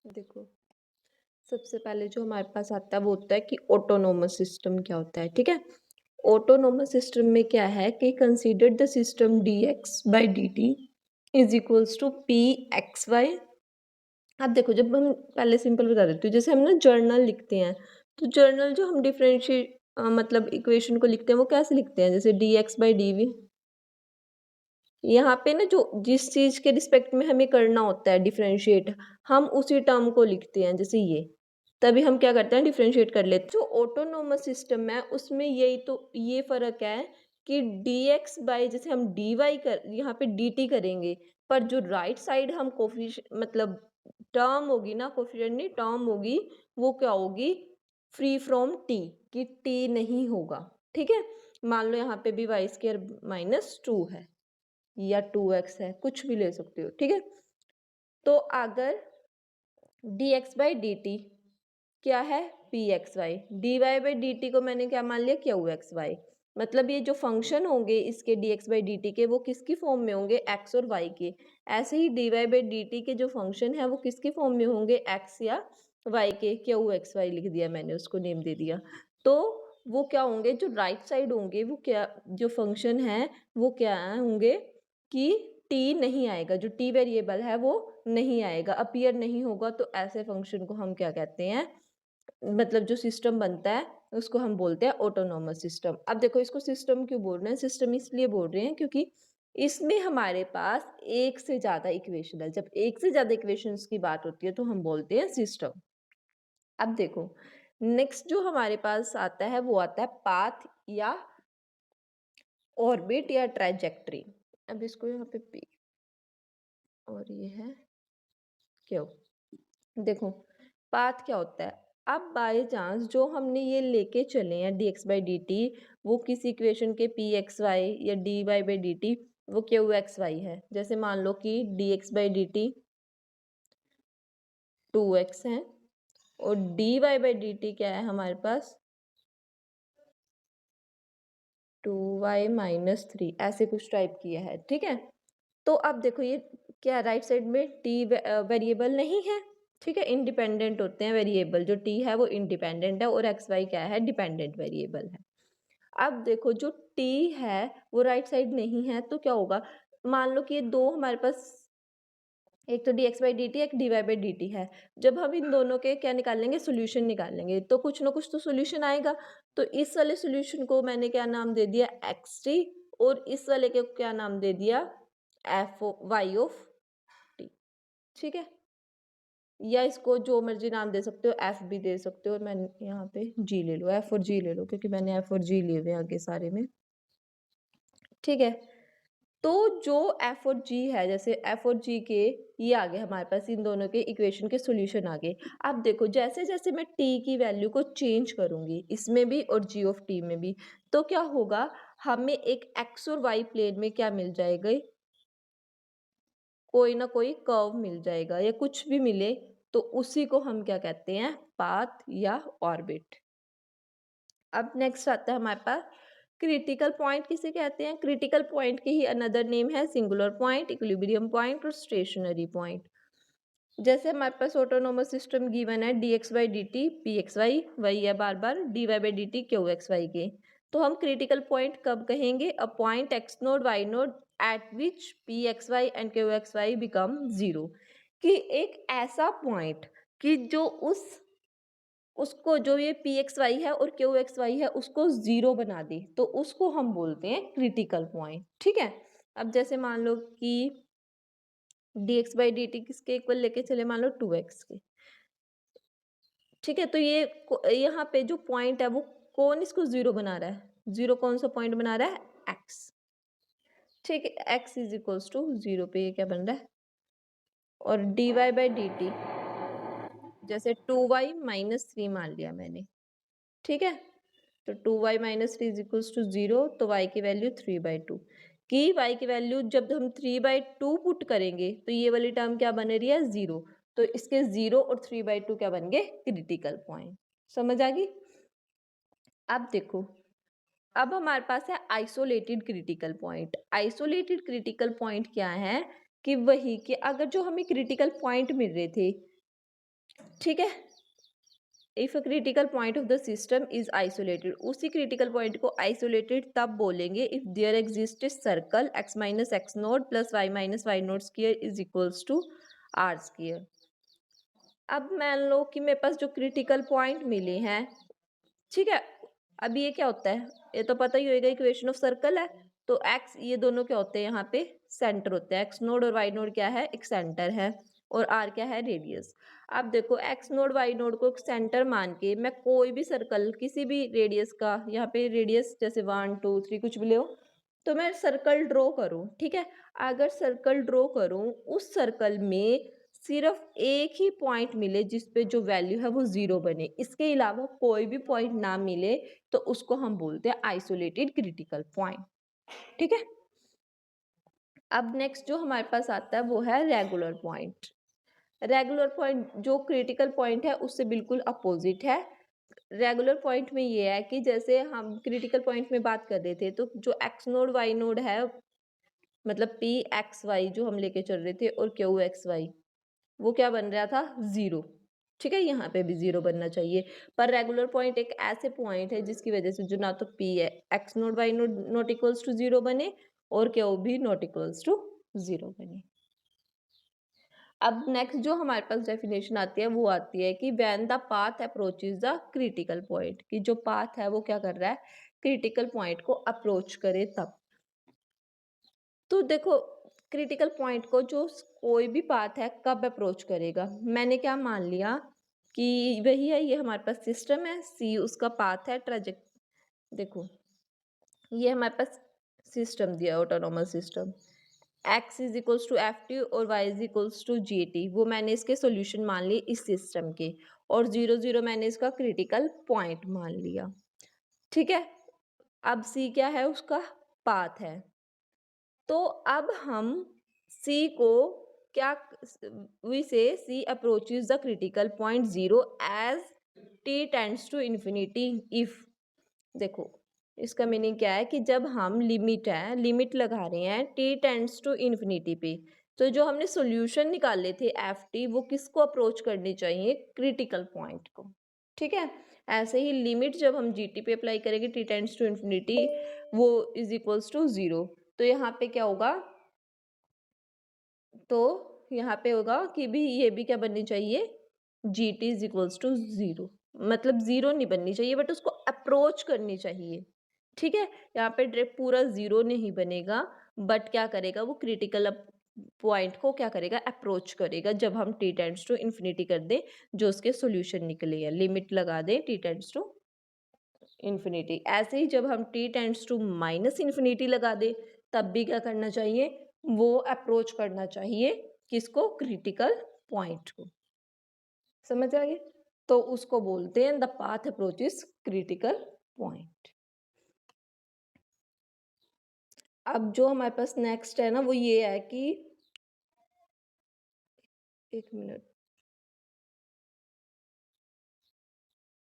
देखो, सबसे पहले जो हमारे पास आता है वो होता है कि ऑटोनोमस सिस्टम क्या होता है, ठीक है? ऑटोनोमस सिस्टम में क्या है कि consider the system dx by dt is equals to p x y. अब देखो, जब हम पहले सिंपल बता देती हूँ, जैसे हम ना जर्नल लिखते हैं, तो जर्नल जो हम डिफरेंशिएट मतलब इक्वेशन को लिखते हैं वो कैसे लिखते हैं, जैसे dx बाई डी। यहाँ पे ना जो जिस चीज के रिस्पेक्ट में हमें करना होता है डिफरेंशिएट, हम उसी टर्म को लिखते हैं, जैसे ये, तभी हम क्या करते हैं डिफरेंशिएट कर लेते हैं। जो ऑटोनोमस सिस्टम है उसमें यही तो ये फर्क है कि dx बाई, जैसे हम dy कर यहाँ पे dt करेंगे, पर जो राइट साइड हम कोफिशिएंट मतलब टर्म होगी ना, कोफिशिएंट नहीं टर्म होगी, वो क्या होगी, फ्री फ्रॉम t, कि t नहीं होगा, ठीक है? मान लो यहाँ पे भी वाई स्क्वायर माइनस टू है या 2x है, कुछ भी ले सकते हो, ठीक है? तो अगर dx बाई dt क्या है, p x y, d Y by D t को मैंने क्या मान लिया, क्यू एक्स वाई। मतलब ये जो फंक्शन होंगे इसके D x by D T के, वो किसकी फॉर्म में होंगे, एक्स और वाई के। ऐसे ही D Y by D T के जो फंक्शन है वो किसकी फॉर्म में होंगे, एक्स या वाई के। क्यू एक्स वाई लिख दिया मैंने, उसको नेम दे दिया। तो वो क्या होंगे, जो राइट साइड होंगे वो क्या, जो फंक्शन है वो क्या होंगे कि टी नहीं आएगा, जो टी वेरिएबल है वो नहीं आएगा, अपीयर नहीं होगा। तो ऐसे फंक्शन को हम क्या कहते हैं, मतलब जो सिस्टम बनता है उसको हम बोलते हैं ऑटोनोमस सिस्टम। अब देखो, इसको सिस्टम क्यों बोल रहे हैं, सिस्टम इसलिए बोल रहे हैं क्योंकि इसमें हमारे पास एक से ज्यादा इक्वेशन है। जब एक से ज्यादा इक्वेशंस की बात होती है तो हम बोलते हैं सिस्टम। अब देखो, नेक्स्ट जो हमारे पास आता है वो आता है पाथ या ऑर्बिट या ट्राजेक्टरी। अब इसको यहाँ पे पी और ये है क्यू। देखो, पाथ क्या होता है, अब बाय चांस जो हमने ये लेके चले हैं dx बाई डी टी, वो किसी इक्वेशन के पी एक्स वाई या d Y by D t वो क्यू एक्स वाई है। जैसे मान लो कि dx by D T 2x है और dy बाई डी टी क्या है हमारे पास, 2y माइनस थ्री, ऐसे कुछ टाइप किया है, ठीक है? तो अब देखो, ये क्या राइट साइड में t वेरिएबल नहीं है, ठीक है? इंडिपेंडेंट होते हैं वेरिएबल, जो t है वो इंडिपेंडेंट है और एक्स वाई क्या है, डिपेंडेंट वेरिएबल है। अब देखो, जो t है वो राइट साइड नहीं है, तो क्या होगा, मान लो कि ये दो हमारे पास, एक तो dx बाई डी टी, एक dy बाई डी टी है। जब हम इन दोनों के क्या निकाल लेंगे, सोल्यूशन निकाल लेंगे, तो कुछ ना कुछ तो सोल्यूशन आएगा। तो इस वाले सोल्यूशन को मैंने क्या नाम दे दिया, एक्स टी, और इस वाले को क्या नाम दे दिया, एफ वाई ऑफ टी, ठीक है? या इसको जो मर्जी नाम दे सकते हो, एफ भी दे सकते हो, और मैं यहाँ पे जी ले लो, एफ और जी ले लो, क्योंकि मैंने एफ और जी लिए हुए हैं आगे सारे में, ठीक है? तो जो एफ और जी है, जैसे एफ और जी के ये आ गए हमारे पास, इन दोनों के इक्वेशन के सॉल्यूशन आ गए। अब देखो, जैसे जैसे मैं टी की वैल्यू को चेंज करूंगी इसमें भी और जी ऑफ टी में भी, तो क्या होगा, हमें एक एक्स और वाई प्लेन में क्या मिल जाएगा, कोई ना कोई कर्व मिल जाएगा या कुछ भी मिले, तो उसी को हम क्या कहते हैं, पाथ या ऑर्बिट। अब नेक्स्ट आता है हमारे पास क्रिटिकल पॉइंट, किसे कहते हैं, क्रिटिकल पॉइंट की ही अनदर नेम है सिंगुलर पॉइंट, इक्विलिब्रियम पॉइंट और स्टेशनरी पॉइंट। जैसे हमारे पास ऑटोनोमस सिस्टम गिवन है dx by D t p x y, वही है बार बार dy by D t q x y के। तो हम क्रिटिकल पॉइंट कब कहेंगे, a point x naught y naught at which p x y and q x y become zero. कि एक ऐसा पॉइंट कि जो उसको जो ये पी एक्स वाई है और क्यू एक्स वाई है उसको जीरो बना दे, तो उसको हम बोलते हैं क्रिटिकल पॉइंट, ठीक है? अब जैसे मान लो कि dx बाई डी टी किसके इक्वल लेके चले, मान लो 2x के, ठीक है? तो ये यहाँ पे जो पॉइंट है वो कौन इसको जीरो बना रहा है, जीरो कौन सा पॉइंट बना रहा है, x, ठीक है? x is equals to zero पे ये क्या बन रहा है, और dy बाई डी टी जैसे 2y माइनस थ्री मान लिया मैंने, ठीक है? तो 2y minus three is equals to zero, तो y की वैल्यू 3/2, कि y की वैल्यू जब हम 3/2 पुट करेंगे तो ये वाली टर्म क्या बन रही है, जीरो। तो इसके जीरो और 3/2 क्या बन गए, क्रिटिकल पॉइंट। समझ आ गई? अब देखो, अब हमारे पास है isolated critical point. Isolated critical point क्या है, कि वही कि अगर जो हमें क्रिटिकल पॉइंट मिल रहे थे ठीक है। If a critical point of the system is isolated, उसी क्रिटिकल पॉइंट को आइसोलेटेड तब बोलेंगे if there exist circle x minus x naught plus y minus y naught square is equals to r square. अब मान लो कि मेरे पास जो critical point मिले हैं, ठीक है, अब ये क्या होता है, ये तो पता ही होगा, इक्वेशन ऑफ सर्कल है। तो एक्स, ये दोनों क्या होते हैं यहाँ पे, सेंटर होते हैं। एक्स नोड और वाई नोड क्या है, एक सेंटर है, और आर क्या है, रेडियस। अब देखो एक्स नोड वाई नोड को एक सेंटर मान के मैं कोई भी सर्कल किसी भी रेडियस का, यहाँ पे रेडियस जैसे 1 2 3 कुछ भी ले, तो मैं सर्कल ड्रॉ करूँ, ठीक है। अगर सर्कल ड्रॉ करूँ, उस सर्कल में सिर्फ एक ही पॉइंट मिले जिस पे जो वैल्यू है वो 0 बने, इसके अलावा कोई भी पॉइंट ना मिले, तो उसको हम बोलते हैं आइसोलेटेड क्रिटिकल पॉइंट, ठीक है। अब नेक्स्ट जो हमारे पास आता है वो है रेगुलर पॉइंट। रेगुलर पॉइंट जो क्रिटिकल पॉइंट है उससे बिल्कुल अपोजिट है। रेगुलर पॉइंट में ये है कि जैसे हम क्रिटिकल पॉइंट में बात कर रहे थे, तो जो एक्स नोड वाई नोड है, मतलब पी एक्स वाई जो हम लेके चल रहे थे, और क्यू एक्स वाई, वो क्या बन रहा था, 0, ठीक है। यहाँ पे भी 0 बनना चाहिए। पर रेगुलर पॉइंट एक ऐसे पॉइंट है जिसकी वजह से जो ना तो पी है x naught y naught not equals to 0 बने, और क्यू भी नॉट इक्वल्स टू 0 बने। अब नेक्स्ट जो हमारे पास डेफिनेशन आती है वो आती है कि when the path approaches the critical point, कि जो पाथ है वो क्या कर रहा है, क्रिटिकल पॉइंट को अप्रोच करे तब। तो देखो क्रिटिकल पॉइंट को जो कोई भी पाथ है कब अप्रोच करेगा, मैंने क्या मान लिया कि वही है, ये हमारे पास सिस्टम है, सी उसका पाथ है, ट्रेजेक्ट, देखो ये हमारे पास सिस्टम दिया, autonomous system, x is equals to f t और y is equals to g t, वो मैंने इसके सॉल्यूशन मान लिए इस सिस्टम के, और 0 0 मैंने इसका क्रिटिकल पॉइंट मान लिया, ठीक है। अब c क्या है, उसका पाथ है। तो अब हम C को क्या, we say C approaches the critical point 0 as t tends to infinity if, देखो इसका मीनिंग क्या है कि जब हम लिमिट लगा रहे हैं t टेंड्स टू इन्फिनिटी पे, तो जो हमने सॉल्यूशन निकाले थे एफ टी, वो किसको अप्रोच करनी चाहिए, क्रिटिकल पॉइंट को, ठीक है। ऐसे ही लिमिट जब हम जी टी पे अप्लाई करेंगे, t टेंड्स टू इन्फिनिटी, वो इज इक्वल्स टू 0, तो यहाँ पे क्या होगा, तो यहाँ पे होगा कि भी ये भी क्या बननी चाहिए, g t is equals to 0, मतलब 0 नहीं बननी चाहिए बट उसको अप्रोच करनी चाहिए, ठीक है। यहाँ पे डायरेक्ट पूरा 0 नहीं बनेगा, बट क्या करेगा वो क्रिटिकल पॉइंट को क्या करेगा, अप्रोच करेगा, जब हम टी टेंड्स टू इन्फिनिटी कर दें, जो उसके सॉल्यूशन निकले हैं, लिमिट लगा दें टी टेंड्स टू इन्फिनिटी। ऐसे ही जब हम t tends to minus infinity लगा दे, तब भी क्या करना चाहिए, वो अप्रोच करना चाहिए किसको, क्रिटिकल पॉइंट को, समझ आ गया। तो उसको बोलते हैं the path approaches critical point. अब जो हमारे पास नेक्स्ट है ना, वो ये है कि, एक मिनट,